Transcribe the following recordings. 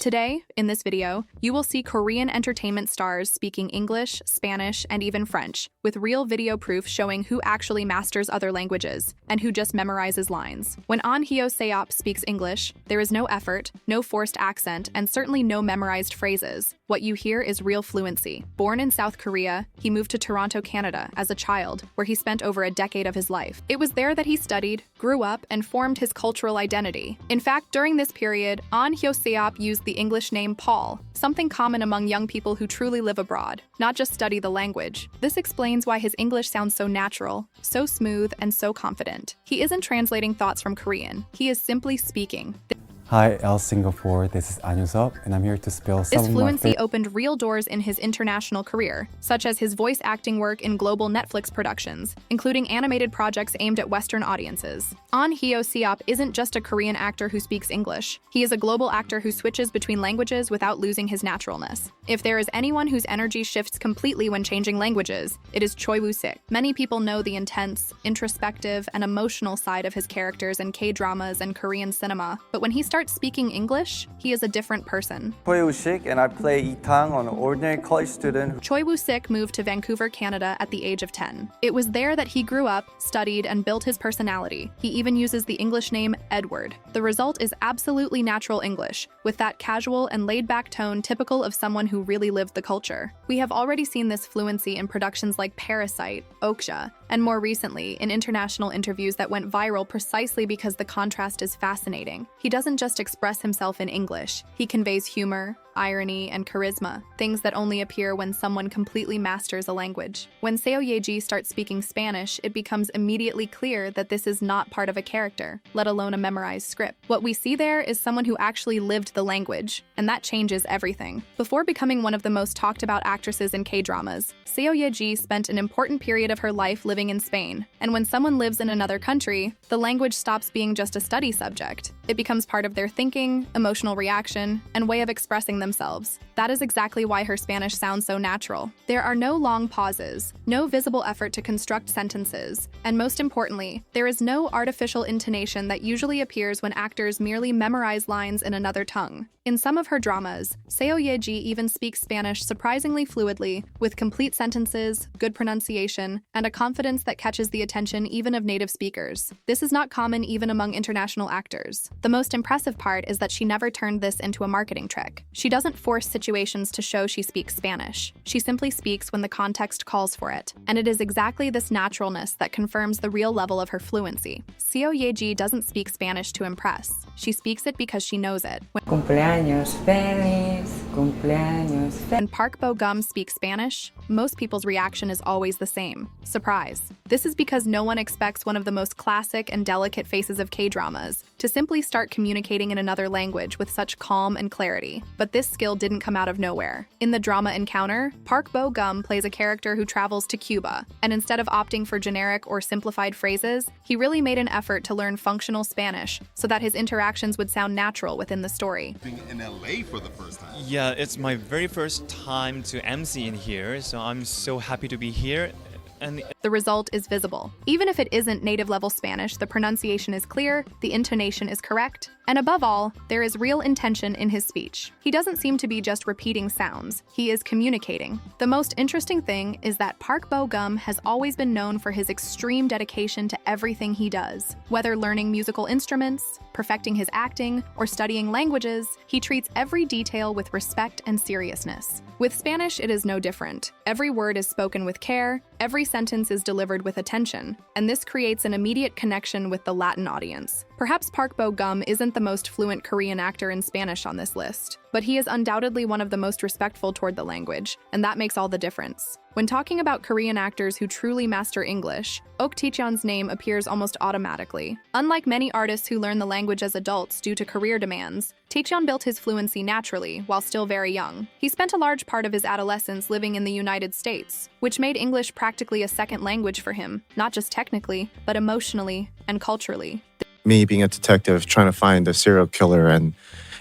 Today, in this video, you will see Korean entertainment stars speaking English, Spanish, and even French, with real video proof showing who actually masters other languages and who just memorizes lines. When Ahn Hyo-seop speaks English, there is no effort, no forced accent, and certainly no memorized phrases. What you hear is real fluency. Born in South Korea, he moved to Toronto, Canada, as a child, where he spent over a decade of his life. It was there that he studied, grew up, and formed his cultural identity. In fact, during this period, Ahn Hyo-seop used the English name Paul, something common among young people who truly live abroad, not just study the language. This explains why his English sounds so natural, so smooth, and so confident. He isn't translating thoughts from Korean. He is simply speaking. Hi, El Singapore. This is Eun-woo, and I'm here to spill some This of my fluency opened real doors in his international career, such as his voice acting work in global Netflix productions, including animated projects aimed at Western audiences. Ahn Hyo-seop isn't just a Korean actor who speaks English. He is a global actor who switches between languages without losing his naturalness. If there is anyone whose energy shifts completely when changing languages, it is Choi Woo-shik. Many people know the intense, introspective, and emotional side of his characters in K-dramas and Korean cinema, but when he starts speaking English, he is a different person. Choi Woo-shik, and I play Lee-tang, an ordinary college student. Choi Woo-shik moved to Vancouver, Canada at the age of 10. It was there that he grew up, studied, and built his personality. He even uses the English name Edward. The result is absolutely natural English, with that casual and laid-back tone typical of someone who really lived the culture. We have already seen this fluency in productions like Parasite, Okja, and more recently, in international interviews that went viral precisely because the contrast is fascinating. He doesn't just express himself in English. He conveys humor, irony, and charisma, things that only appear when someone completely masters a language. When Seo Ye-ji starts speaking Spanish, it becomes immediately clear that this is not part of a character, let alone a memorized script. What we see there is someone who actually lived the language, and that changes everything. Before becoming one of the most talked about actresses in K-dramas, Seo Ye-ji spent an important period of her life living in Spain, and when someone lives in another country, the language stops being just a study subject. It becomes part of their thinking, emotional reaction, and way of expressing themselves. That is exactly why her Spanish sounds so natural. There are no long pauses, no visible effort to construct sentences, and most importantly, there is no artificial intonation that usually appears when actors merely memorize lines in another tongue. In some of her dramas, Seo Ye-ji even speaks Spanish surprisingly fluidly, with complete sentences, good pronunciation, and a confidence that catches the attention even of native speakers. This is not common even among international actors. The most impressive part is that she never turned this into a marketing trick. She doesn't force situations to show she speaks Spanish. She simply speaks when the context calls for it. And it is exactly this naturalness that confirms the real level of her fluency. Seo Ye-ji doesn't speak Spanish to impress. She speaks it because she knows it. Cumpleaños feliz, cumpleaños feliz. When Park Bo-gum speaks Spanish, most people's reaction is always the same: surprise. This is because no one expects one of the most classic and delicate faces of K-dramas to simply start communicating in another language with such calm and clarity. But this skill didn't come out of nowhere. In the drama Encounter, Park Bo-gum plays a character who travels to Cuba, and instead of opting for generic or simplified phrases, he really made an effort to learn functional Spanish so that his interactions would sound natural within the story. In LA for the first time. Yeah, it's my very first time to MC in here, so I'm so happy to be here. And the result is visible. Even if it isn't native-level Spanish, the pronunciation is clear, the intonation is correct, and above all, there is real intention in his speech. He doesn't seem to be just repeating sounds, he is communicating. The most interesting thing is that Park Bo-gum has always been known for his extreme dedication to everything he does. Whether learning musical instruments, perfecting his acting, or studying languages, he treats every detail with respect and seriousness. With Spanish, it is no different. Every word is spoken with care, every sentence is delivered with attention, and this creates an immediate connection with the Latin audience. Perhaps Park Bo-gum isn't the most fluent Korean actor in Spanish on this list, but he is undoubtedly one of the most respectful toward the language, and that makes all the difference. When talking about Korean actors who truly master English, Ok Taec-yeon's name appears almost automatically. Unlike many artists who learn the language as adults due to career demands, Taec-yeon built his fluency naturally while still very young. He spent a large part of his adolescence living in the United States, which made English practically a second language for him, not just technically, but emotionally and culturally. Me being a detective trying to find a serial killer, and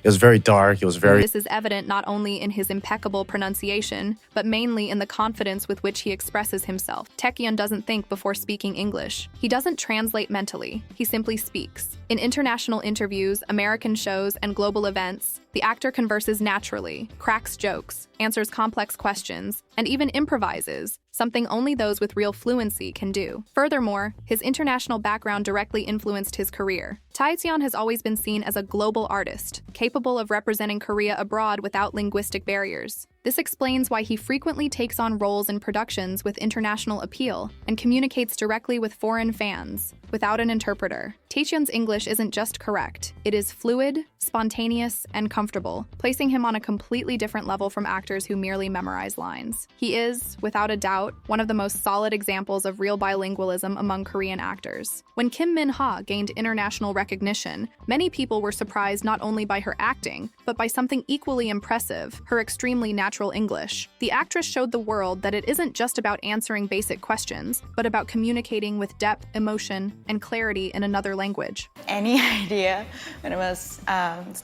it was very dark, it was very... This is evident not only in his impeccable pronunciation, but mainly in the confidence with which he expresses himself. Taec-yeon doesn't think before speaking English. He doesn't translate mentally, he simply speaks. In international interviews, American shows, and global events, The actor converses naturally, cracks jokes, answers complex questions, and even improvises, something only those with real fluency can do. Furthermore, his international background directly influenced his career. Taec-yeon has always been seen as a global artist, capable of representing Korea abroad without linguistic barriers. This explains why he frequently takes on roles in productions with international appeal and communicates directly with foreign fans, without an interpreter. Taecyeon's English isn't just correct, it is fluid, spontaneous, and comfortable, placing him on a completely different level from actors who merely memorize lines. He is, without a doubt, one of the most solid examples of real bilingualism among Korean actors. When Kim Min-ha gained international recognition, many people were surprised not only by her acting, but by something equally impressive, her extremely natural English. The actress showed the world that it isn't just about answering basic questions, but about communicating with depth, emotion, and clarity in another language. Any idea when I was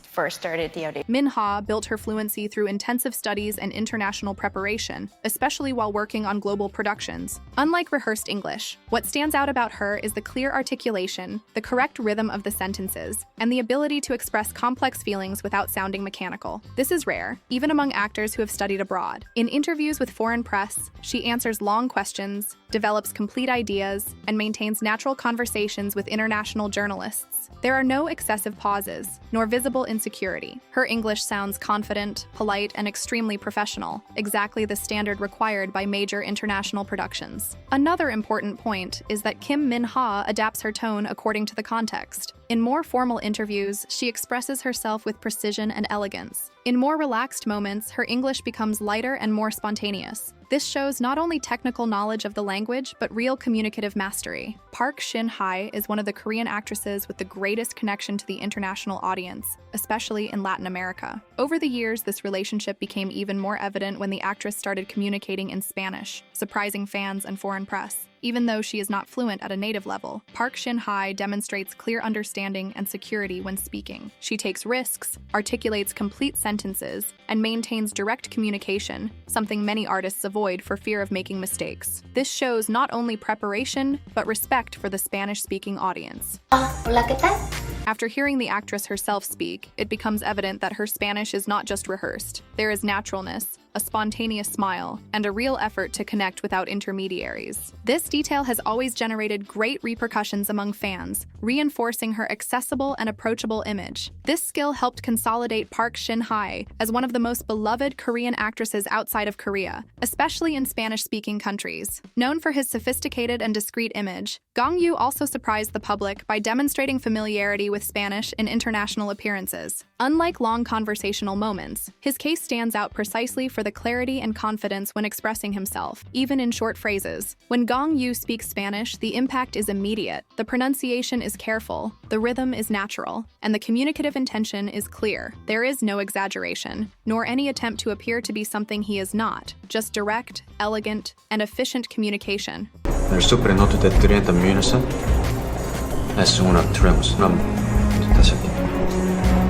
first started the audition? Min-ha built her fluency through intensive studies and international preparation, especially while working on global productions. Unlike rehearsed English, what stands out about her is the clear articulation, the correct rhythm of the sentences, and the ability to express complex feelings without sounding mechanical. This is rare, even among actors who have studied abroad. In interviews with foreign press, she answers long questions, develops complete ideas, and maintains natural conversations with international journalists. There are no excessive pauses, nor visible insecurity. Her English sounds confident, polite, and extremely professional, exactly the standard required by major international productions. Another important point is that Kim Min-ha adapts her tone according to the context. In more formal interviews, she expresses herself with precision and elegance. In more relaxed moments, her English becomes lighter and more spontaneous. This shows not only technical knowledge of the language, but real communicative mastery. Park Shin-hye is one of the Korean actresses with the greatest connection to the international audience, especially in Latin America. Over the years, this relationship became even more evident when the actress started communicating in Spanish, surprising fans and foreign press. Even though she is not fluent at a native level, Park Shin-hye demonstrates clear understanding and security when speaking. She takes risks, articulates complete sentences, and maintains direct communication, something many artists avoid for fear of making mistakes. This shows not only preparation, but respect for the Spanish-speaking audience. Hola, ¿qué tal? After hearing the actress herself speak, it becomes evident that her Spanish is not just rehearsed. There is naturalness, a spontaneous smile, and a real effort to connect without intermediaries. This detail has always generated great repercussions among fans, reinforcing her accessible and approachable image. This skill helped consolidate Park Shin-hye as one of the most beloved Korean actresses outside of Korea, especially in Spanish-speaking countries. Known for his sophisticated and discreet image, Gong Yoo also surprised the public by demonstrating familiarity with Spanish in international appearances. Unlike long conversational moments, his case stands out precisely for the clarity and confidence when expressing himself, even in short phrases. When Gong Yoo speaks Spanish, the impact is immediate, the pronunciation is careful, the rhythm is natural, and the communicative intention is clear. There is no exaggeration, nor any attempt to appear to be something he is not, just direct, elegant, and efficient communication.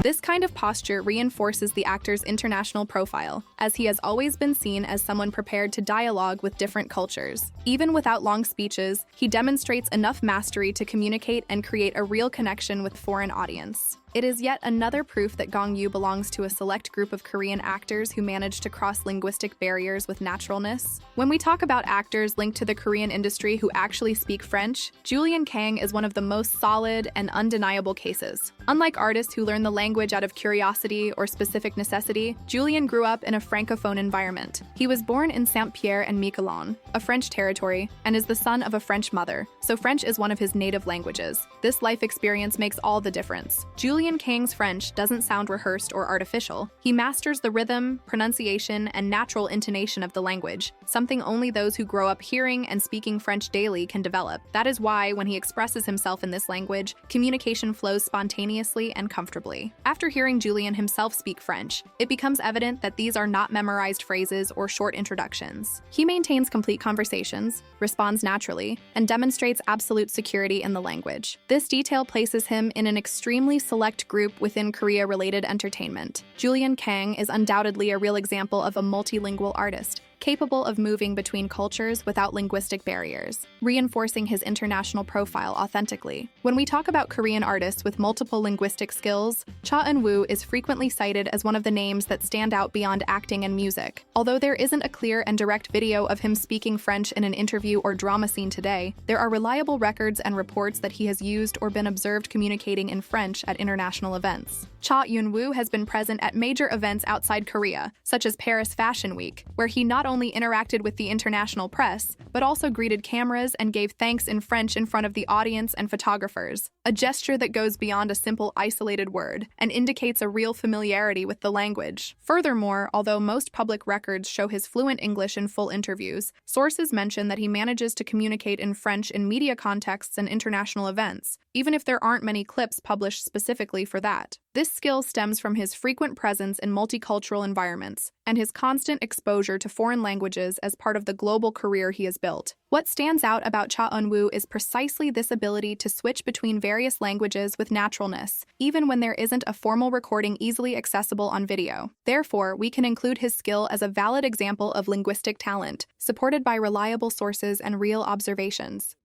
This kind of posture reinforces the actor's international profile, as he has always been seen as someone prepared to dialogue with different cultures. Even without long speeches, he demonstrates enough mastery to communicate and create a real connection with foreign audience. It is yet another proof that Gong Yoo belongs to a select group of Korean actors who manage to cross linguistic barriers with naturalness. When we talk about actors linked to the Korean industry who actually speak French, Julien Kang is one of the most solid and undeniable cases. Unlike artists who learn the language out of curiosity or specific necessity, Julien grew up in a francophone environment. He was born in Saint-Pierre and Miquelon, a French territory, and is the son of a French mother, so French is one of his native languages. This life experience makes all the difference. Julien Kang's French doesn't sound rehearsed or artificial. He masters the rhythm, pronunciation, and natural intonation of the language, something only those who grow up hearing and speaking French daily can develop. That is why, when he expresses himself in this language, communication flows spontaneously and comfortably. After hearing Julien himself speak French, it becomes evident that these are not memorized phrases or short introductions. He maintains complete conversations, responds naturally, and demonstrates absolute security in the language. This detail places him in an extremely select group within Korea-related entertainment. Julien Kang is undoubtedly a real example of a multilingual artist, capable of moving between cultures without linguistic barriers, reinforcing his international profile authentically. When we talk about Korean artists with multiple linguistic skills, Cha Eun-woo is frequently cited as one of the names that stand out beyond acting and music. Although there isn't a clear and direct video of him speaking French in an interview or drama scene today, there are reliable records and reports that he has used or been observed communicating in French at international events. Cha Eun-woo has been present at major events outside Korea, such as Paris Fashion Week, where he not only interacted with the international press, but also greeted cameras and gave thanks in French in front of the audience and photographers, a gesture that goes beyond a simple isolated word and indicates a real familiarity with the language. Furthermore, although most public records show his fluent English in full interviews, sources mention that he manages to communicate in French in media contexts and international events, even if there aren't many clips published specifically for that. This skill stems from his frequent presence in multicultural environments and his constant exposure to foreign languages as part of the global career he has built. What stands out about Cha Eun-woo is precisely this ability to switch between various languages with naturalness, even when there isn't a formal recording easily accessible on video. Therefore, we can include his skill as a valid example of linguistic talent, supported by reliable sources and real observations.